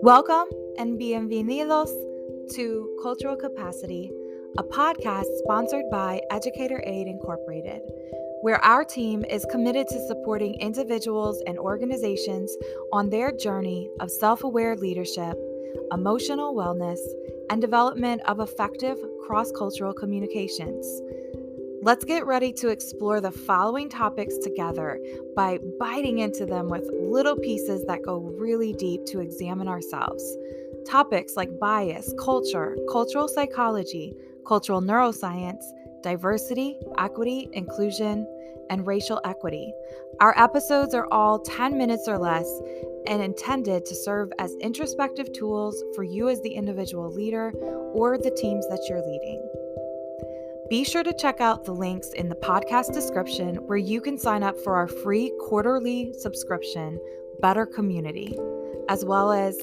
Welcome and bienvenidos to Cultural Capacity, a podcast sponsored by Educator Aide Incorporated, where our team is committed to supporting individuals and organizations on their journey of self-aware leadership, emotional wellness, and development of effective cross-cultural communications. Let's get ready to explore the following topics together by biting into them with little pieces that go really deep to examine ourselves. Topics like bias, culture, cultural psychology, cultural neuroscience, diversity, equity, inclusion, and racial equity. Our episodes are all 10 minutes or less and intended to serve as introspective tools for you as the individual leader or the teams that you're leading. Be sure to check out the links in the podcast description where you can sign up for our free quarterly subscription, Better Community, as well as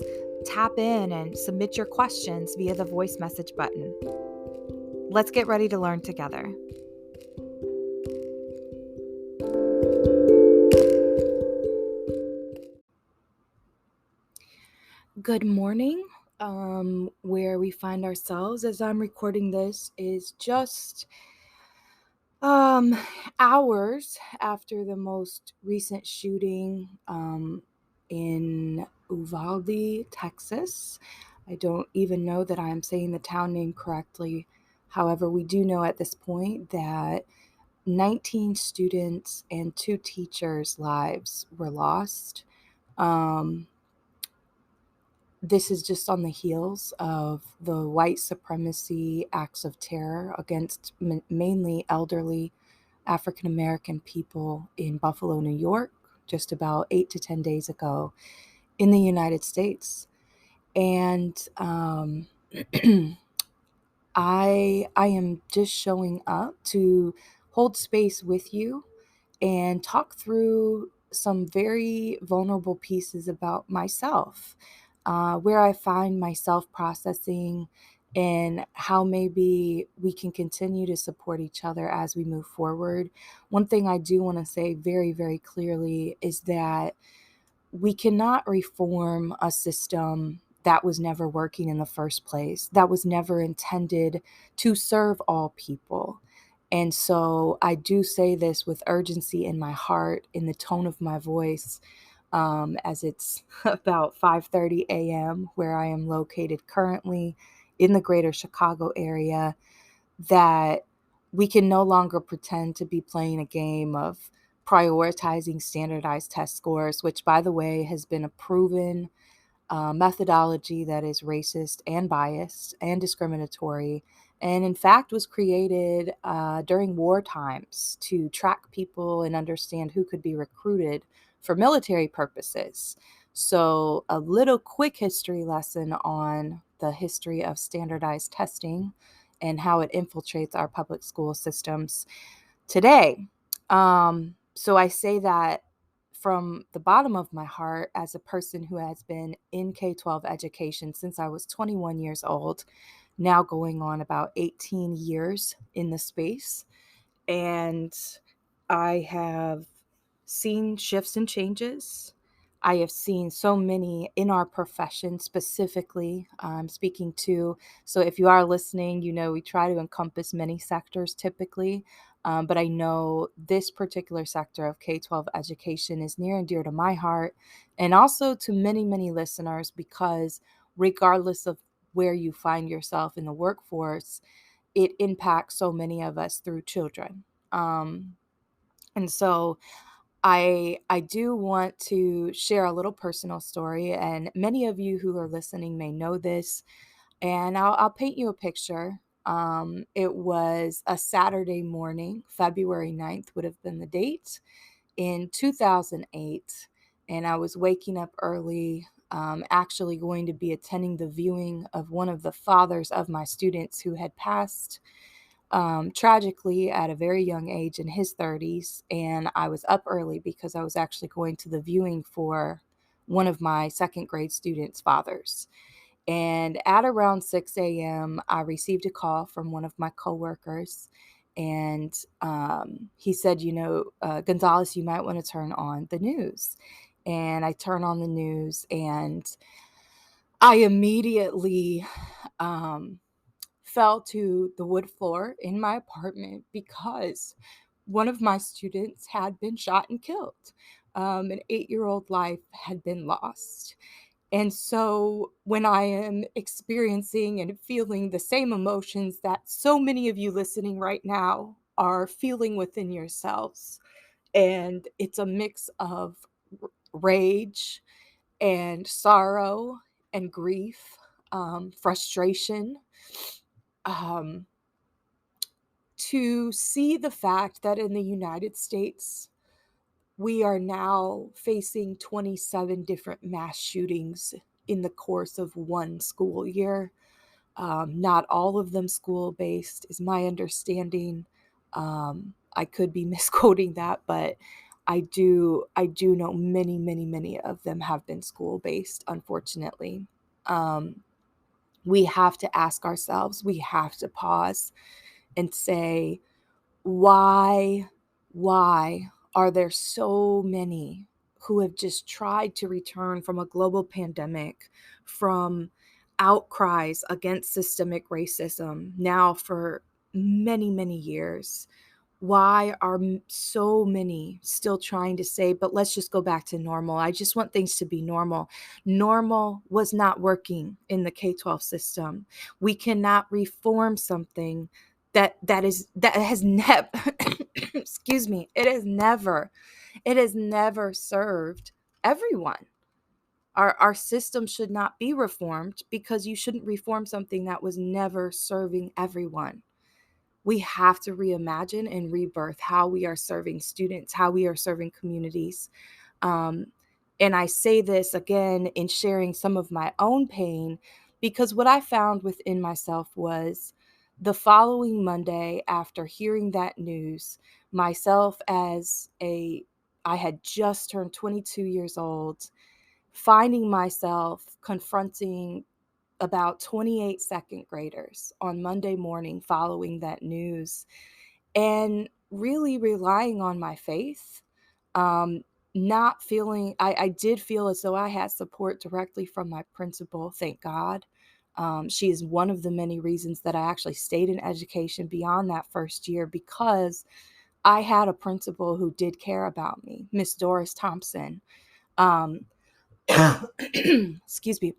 tap in and submit your questions via the voice message button. Let's get ready to learn together. Good morning. Where we find ourselves as I'm recording this is just hours after the most recent shooting in Uvalde, Texas. I don't even know that I'm saying the town name correctly. However, we do know at this point that 19 students and 2 teachers' lives were lost. This is just on the heels of the white supremacy acts of terror against mainly elderly African American people in Buffalo, New York, just about 8 to 10 days ago in the United States. And I am just showing up to hold space with you and talk through some very vulnerable pieces about myself, where I find myself processing and how maybe we can continue to support each other as we move forward. One thing I do want to say very, very clearly is that we cannot reform a system that was never working in the first place, that was never intended to serve all people. And so I do say this with urgency in my heart, in the tone of my voice, as it's about 5:30 a.m. where I am located currently in the greater Chicago area, that we can no longer pretend to be playing a game of prioritizing standardized test scores, which, by the way, has been a proven methodology that is racist and biased and discriminatory, and in fact was created during war times to track people and understand who could be recruited for military purposes. So a little quick history lesson on the history of standardized testing and how it infiltrates our public school systems today. So I say that from the bottom of my heart as a person who has been in K-12 education since I was 21 years old, now going on about 18 years in the space. And I have seen shifts and changes. I have seen so many in our profession specifically, speaking to. So if you are listening, we try to encompass many sectors typically. But I know this particular sector of K-12 education is near and dear to my heart, and also to many, many listeners, because regardless of where you find yourself in the workforce, it impacts so many of us through children. And so I do want to share a little personal story, and many of you who are listening may know this, and I'll paint you a picture. It was a Saturday morning, February 9th would have been the date, in 2008, and I was waking up early, actually going to be attending the viewing of one of the fathers of my students who had passed tragically at a very young age in his 30s. And I was up early because I was actually going to the viewing for one of my second grade students' fathers. And at around 6 a.m., I received a call from one of my coworkers. And he said, Gonzalez, you might want to turn on the news. And I turn on the news, and I immediately fell to the wood floor in my apartment because one of my students had been shot and killed. An 8-year-old life had been lost. And so when I am experiencing and feeling the same emotions that so many of you listening right now are feeling within yourselves, and it's a mix of rage and sorrow and grief, frustration, um, to see the fact that in the United States, we are now facing 27 different mass shootings in the course of one school year. Not all of them school based, is my understanding. I could be misquoting that, but I do know many of them have been school based, unfortunately. Um, we have to ask ourselves, we have to pause and say, why are there so many who have just tried to return from a global pandemic, from outcries against systemic racism now for many years? Why are so many still trying to say, but let's just go back to normal? I just want things to be normal. Normal was not working in the K-12 system. We cannot reform something that has never excuse me, it has never served everyone. Our system should not be reformed because you shouldn't reform something that was never serving everyone. We have to reimagine and rebirth how we are serving students, how we are serving communities. Um, and I say this again in sharing some of my own pain, because what I found within myself was the following Monday, after hearing that news, myself I had just turned 22 years old, finding myself confronting about 28 second graders on Monday morning following that news, and really relying on my faith. Um, not feeling, I did feel as though I had support directly from my principal, thank God. She is one of the many reasons that I actually stayed in education beyond that first year, because I had a principal who did care about me, Miss Doris Thompson. Um, excuse me.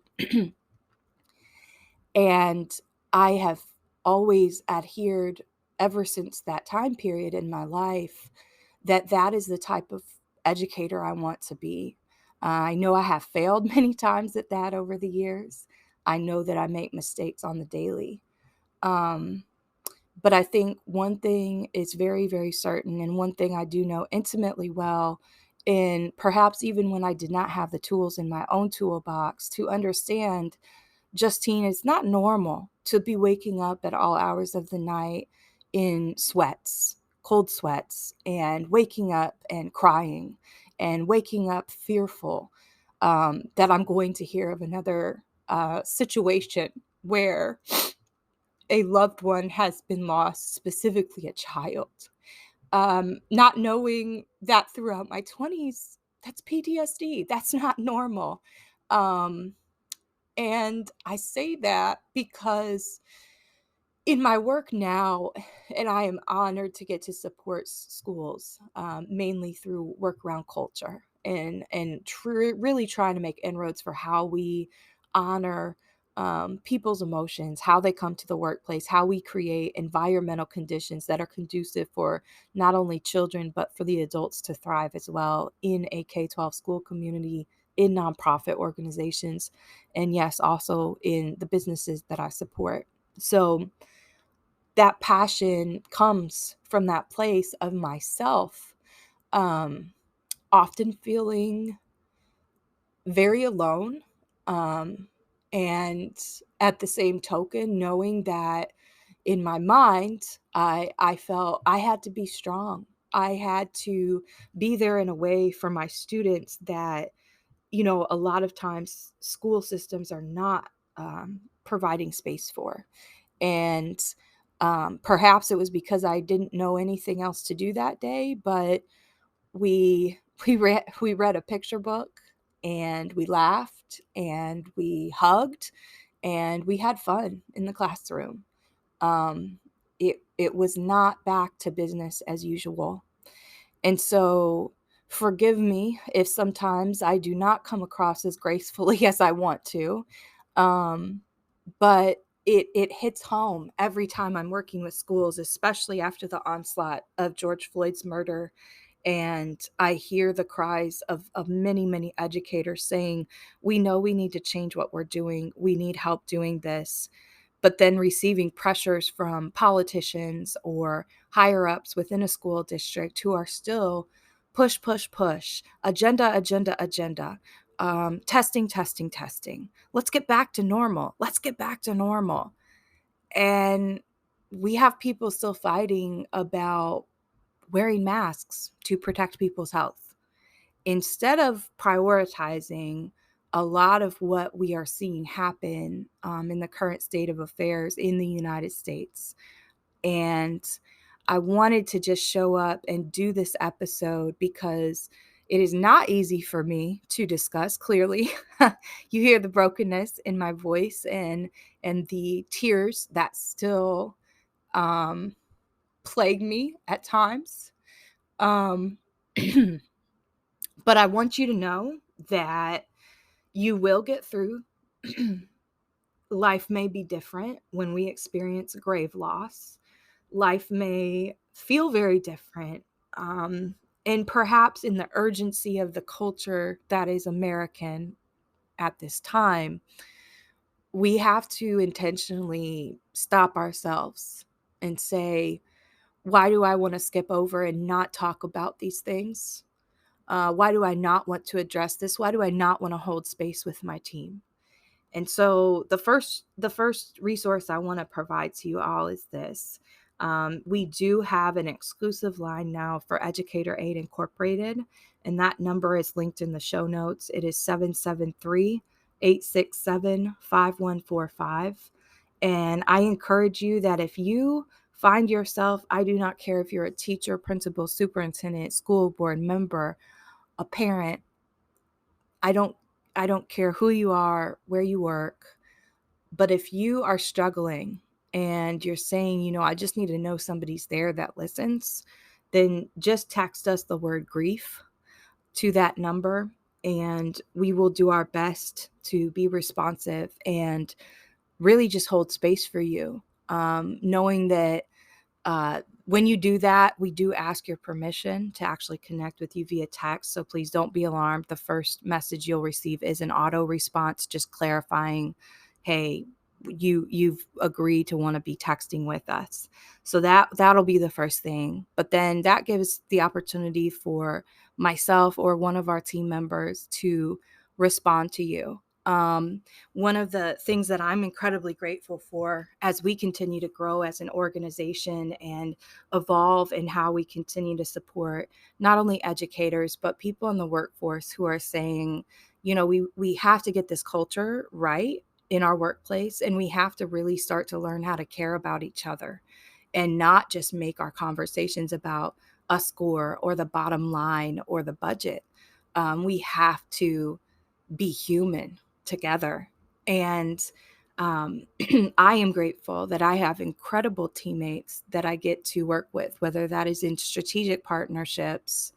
And I have always adhered ever since that time period in my life that that is the type of educator I want to be. I know I have failed many times at that over the years. I know that I make mistakes on the daily. Um, but I think one thing is very certain, and one thing I do know intimately well, and perhaps even when I did not have the tools in my own toolbox to understand, Justine, it's not normal to be waking up at all hours of the night in sweats, cold sweats, and waking up and crying, and waking up fearful that I'm going to hear of another situation where a loved one has been lost, specifically a child. Not knowing that throughout my 20s, that's PTSD. That's not normal. Um, and I say that because in my work now, and I am honored to get to support schools, mainly through work around culture, and really trying to make inroads for how we honor people's emotions, how they come to the workplace, how we create environmental conditions that are conducive for not only children but for the adults to thrive as well in a K-12 school community, in nonprofit organizations, and yes, also in the businesses that I support. So that passion comes from that place of myself, um, often feeling very alone. Um, and at the same token, knowing that in my mind, I felt I had to be strong. I had to be there in a way for my students that, a lot of times school systems are not providing space for. And perhaps it was because I didn't know anything else to do that day, but we read a picture book and we laughed laughed and we hugged and we had fun in the classroom. It was not back to business as usual. And so forgive me if sometimes I do not come across as gracefully as I want to. Um, but it hits home every time I'm working with schools, especially after the onslaught of George Floyd's murder. And I hear the cries of many, many educators saying, we know we need to change what we're doing. We need help doing this. But then receiving pressures from politicians or higher ups within a school district who are still push, push, push, agenda, agenda, agenda, testing, testing, testing. Let's get back to normal. Let's get back to normal. And we have people still fighting about wearing masks to protect people's health instead of prioritizing a lot of what we are seeing happen in the current state of affairs in the United States. And I wanted to just show up and do this episode because it is not easy for me to discuss. Clearly, you hear the brokenness in my voice and the tears that still um, plague me at times. Um, but I want you to know that you will get through. Life may be different when we experience grave loss. Life may feel very different. And perhaps in the urgency of the culture that is American at this time, we have to intentionally stop ourselves and say, why do I want to skip over and not talk about these things? Why do I not want to address this? Why do I not want to hold space with my team? And so the first resource I want to provide to you all is this. We do have an exclusive line now for Educator Aide Incorporated, and that number is linked in the show notes. It is 773-867-5145. And I encourage you that if you find yourself, I do not care if you're a teacher, principal, superintendent, school board member, a parent, I don't I don't care who you are, where you work, but if you are struggling and you're saying, I just need to know somebody's there that listens, then just text us the word grief to that number and we will do our best to be responsive and really just hold space for you. Knowing that when you do that, we do ask your permission to actually connect with you via text. So please don't be alarmed. The first message you'll receive is an auto response, just clarifying, hey, you've agreed to want to be texting with us. So that'll be the first thing. But then that gives the opportunity for myself or one of our team members to respond to you. One of the things that I'm incredibly grateful for as we continue to grow as an organization and evolve in how we continue to support not only educators, but people in the workforce who are saying, we have to get this culture right in our workplace, and we have to really start to learn how to care about each other and not just make our conversations about a score or the bottom line or the budget. We have to be human together. And I am grateful that I have incredible teammates that I get to work with, whether that is in strategic partnerships,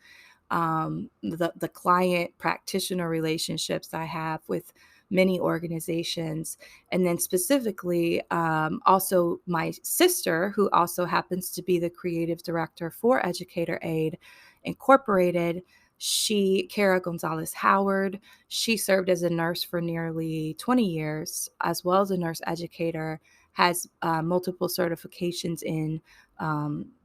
the client practitioner relationships I have with many organizations, and then specifically also my sister, who also happens to be the creative director for Educator Aide Incorporated. Kara Gonzalez Howard, she served as a nurse for nearly 20 years, as well as a nurse educator, has multiple certifications in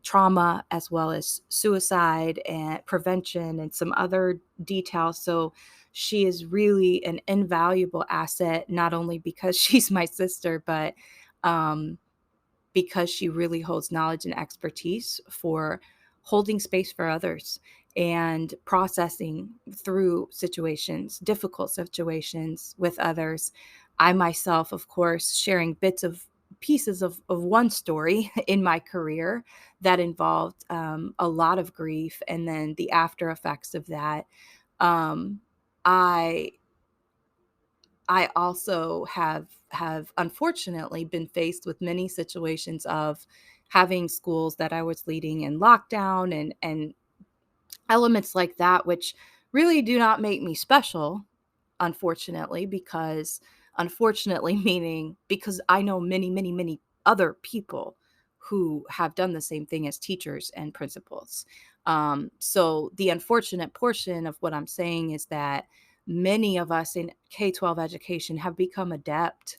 trauma as well as suicide and prevention and some other details. So she is really an invaluable asset, not only because she's my sister, but um, because she really holds knowledge and expertise for holding space for others and processing through situations, difficult situations with others. I myself, of course, sharing pieces of one story in my career that involved a lot of grief and then the after effects of that. Um, I I also have unfortunately been faced with many situations of having schools that I was leading in lockdown and elements like that, which really do not make me special, unfortunately, because unfortunately, meaning because I know many, many, many other people who have done the same thing as teachers and principals. So the unfortunate portion of what I'm saying is that many of us in K-12 education have become adept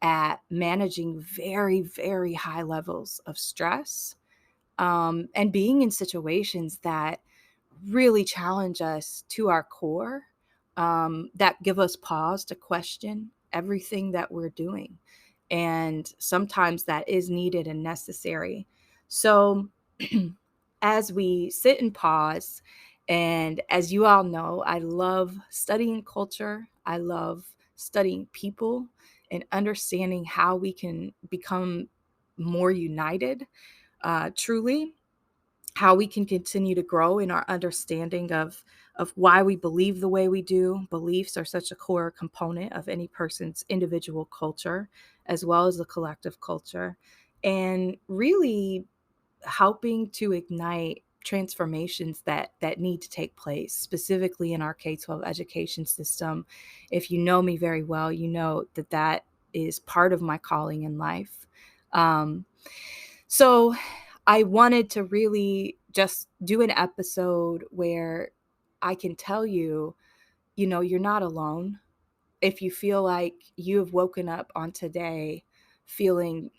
at managing very, very high levels of stress, and being in situations that really challenge us to our core, that give us pause to question everything that we're doing. And sometimes that is needed and necessary. So, as we sit and pause, and as you all know, I love studying culture, I love studying people and understanding how we can become more united, truly how we can continue to grow in our understanding of why we believe the way we do. Beliefs are such a core component of any person's individual culture as well as the collective culture, and really helping to ignite transformations that need to take place specifically in our K-12 education system. If you know me very well, you know that that is part of my calling in life. um, so I wanted to really just do an episode where I can tell you, you're not alone. If you feel like you have woken up on today feeling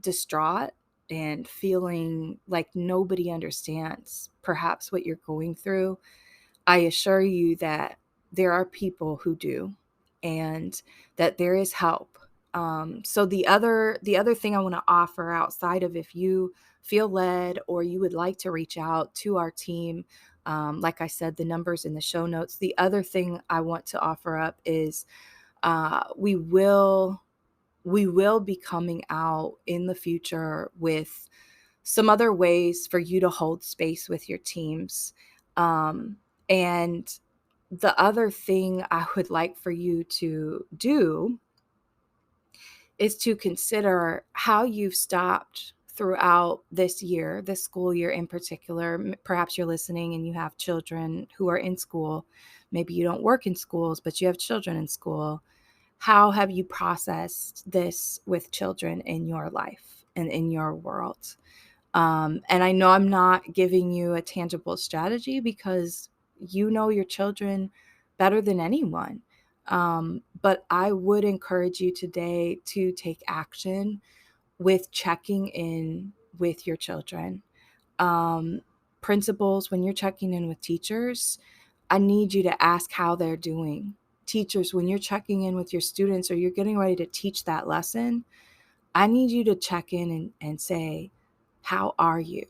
distraught and feeling like nobody understands perhaps what you're going through, I assure you that there are people who do, and that there is help. So the other thing I want to offer, outside of if you feel led or you would like to reach out to our team, like I said, the numbers in the show notes. The other thing I want to offer up is we will be coming out in the future with some other ways for you to hold space with your teams. Um, and the other thing I would like for you to do is to consider how you've stopped throughout this year, this school year in particular. Perhaps you're listening and you have children who are in school. Maybe you don't work in schools, but you have children in school. How have you processed this with children in your life and in your world? And I know I'm not giving you a tangible strategy because you know your children better than anyone. But I would encourage you today to take action with checking in with your children. Um, Principals, when you're checking in with teachers, I need you to ask how they're doing. Teachers, when you're checking in with your students or you're getting ready to teach that lesson, I need you to check in and say, how are you?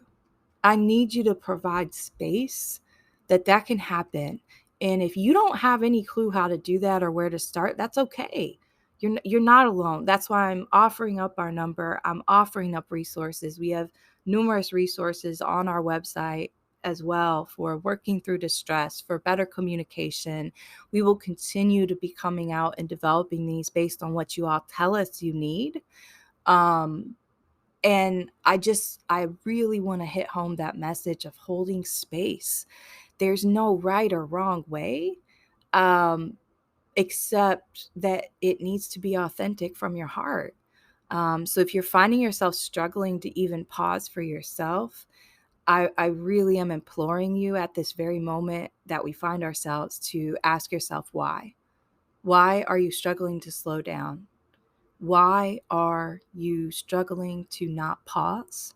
I need you to provide space that can happen. And if you don't have any clue how to do that or where to start, that's okay. You're not alone. That's why I'm offering up our number. I'm offering up resources. We have numerous resources on our website as well for working through distress, for better communication. We will continue to be coming out and developing these based on what you all tell us you need. Um, and I really want to hit home that message of holding space. There's no right or wrong way, um, except that it needs to be authentic from your heart. So if you're finding yourself struggling to even pause for yourself, I really am imploring you at this very moment that we find ourselves to ask yourself why. Why are you struggling to slow down? Why are you struggling to not pause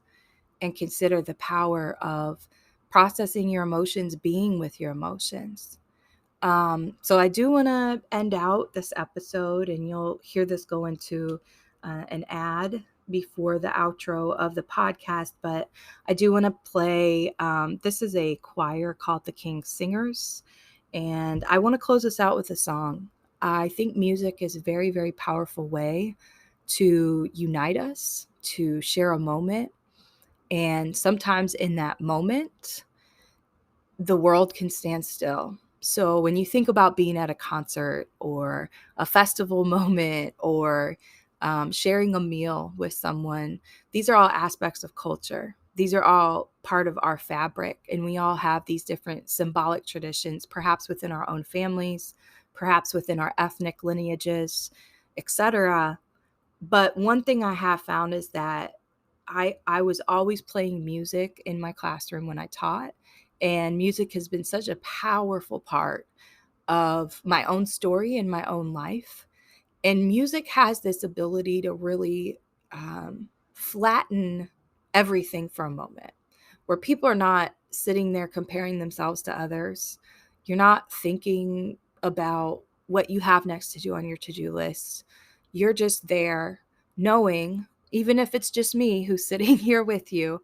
and consider the power of processing your emotions, being with your emotions? So I do want to end out this episode, and you'll hear this go into an ad before the outro of the podcast. But I do want to play. This is a choir called the King Singers, and I want to close this out with a song. I think music is a very, very powerful way to unite us, to share a moment. And sometimes in that moment, the world can stand still. So when you think about being at a concert or a festival moment or sharing a meal with someone, these are all aspects of culture. These are all part of our fabric, and we all have these different symbolic traditions, perhaps within our own families, perhaps within our ethnic lineages, etc. But one thing I have found is that I was always playing music in my classroom when I taught, and music has been such a powerful part of my own story and my own life. And music has this ability to really flatten everything for a moment, where people are not sitting there comparing themselves to others. You're not thinking about what you have next to do on your to-do list. You're just there knowing, even if it's just me who's sitting here with you,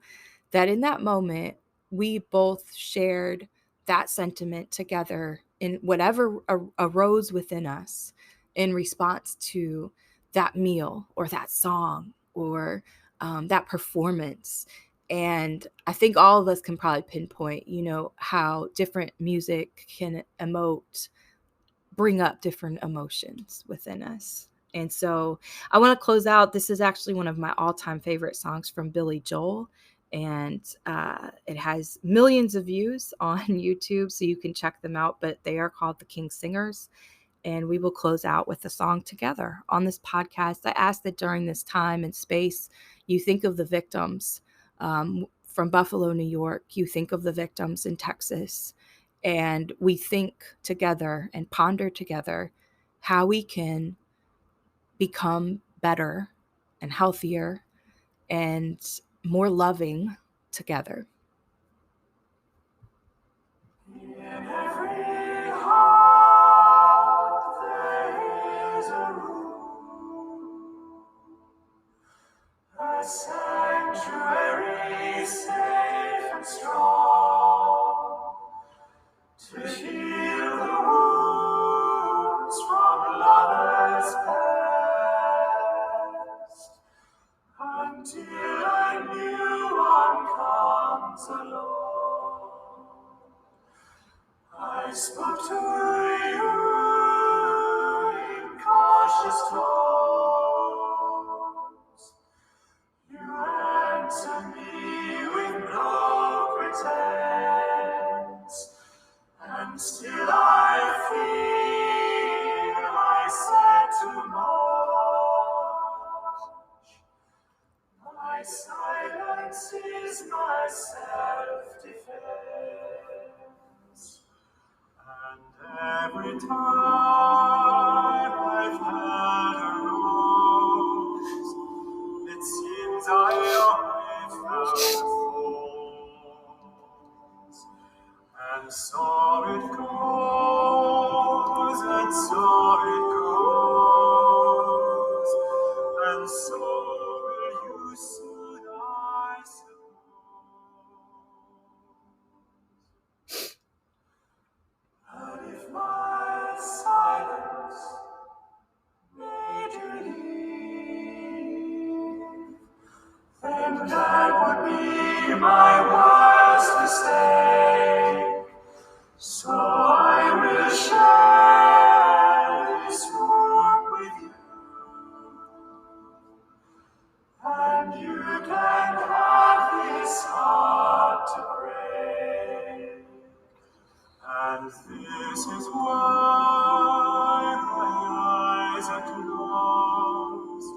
that in that moment, we both shared that sentiment together in whatever arose within us in response to that meal or that song or that performance. And I think all of us can probably pinpoint, how different music can bring up different emotions within us. And so I want to close out. This is actually one of my all-time favorite songs from Billy Joel. And it has millions of views on YouTube, so you can check them out. But they are called the King Singers. And we will close out with the song together. On this podcast, I ask that during this time and space, you think of the victims from Buffalo, New York. You think of the victims in Texas. And we think together and ponder together how we can become better and healthier and more loving together. In every heart there is a room, a sanctuary safe and strong, to heal the wounds from lovers past, until a new one comes along. I spoke to you in cautious tones. You answered me with no pretense, and still I feel I said too much. My silence is my self-defense. And every time I've had a rose, it seems I only found thorns. And so it goes, and so it goes, and so will you soon, I suppose. But if my silence made you leave, then that would be my worst mistake. So I will share this room with you, and you can have this heart to break. And this is why my eyes are closed.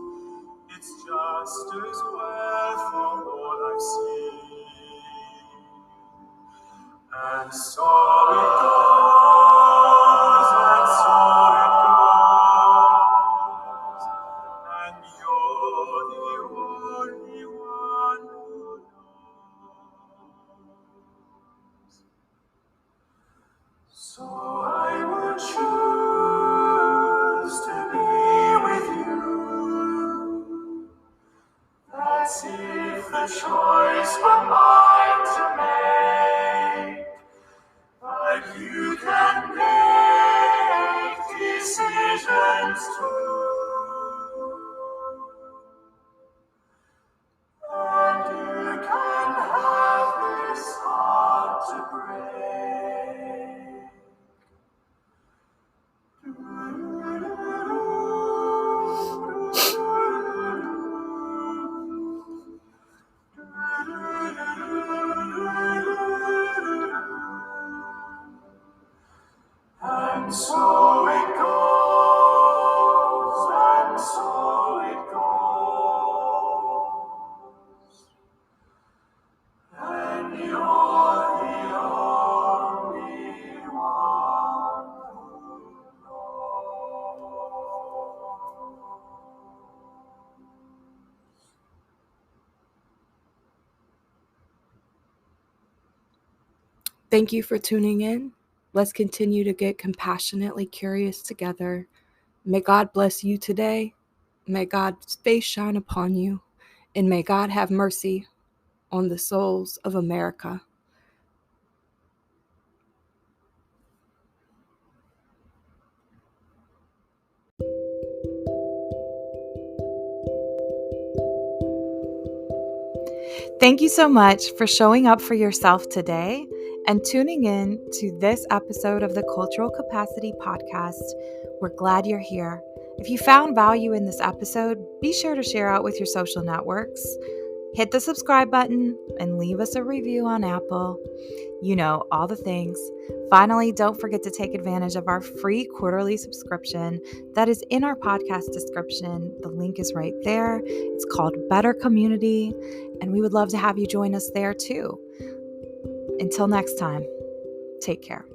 It's just as well for all I've seen. And so it goes, and so it goes. And you're the only one who knows. So I would choose to be with you. That's if the choice were mine to make. But you can make decisions too. And you can have this heart to break. so it goes, and so it goes. And you're the only one who knows. Thank you for tuning in. Let's continue to get compassionately curious together. May God bless you today. May God's face shine upon you. And may God have mercy on the souls of America. Thank you so much for showing up for yourself today and tuning in to this episode of the Cultural Capacity Podcast. We're glad you're here. If you found value in this episode, be sure to share out with your social networks. Hit the subscribe button and leave us a review on Apple. You know, all the things. Finally, don't forget to take advantage of our free quarterly subscription that is in our podcast description. The link is right there. It's called Better Community, and we would love to have you join us there too. Until next time, take care.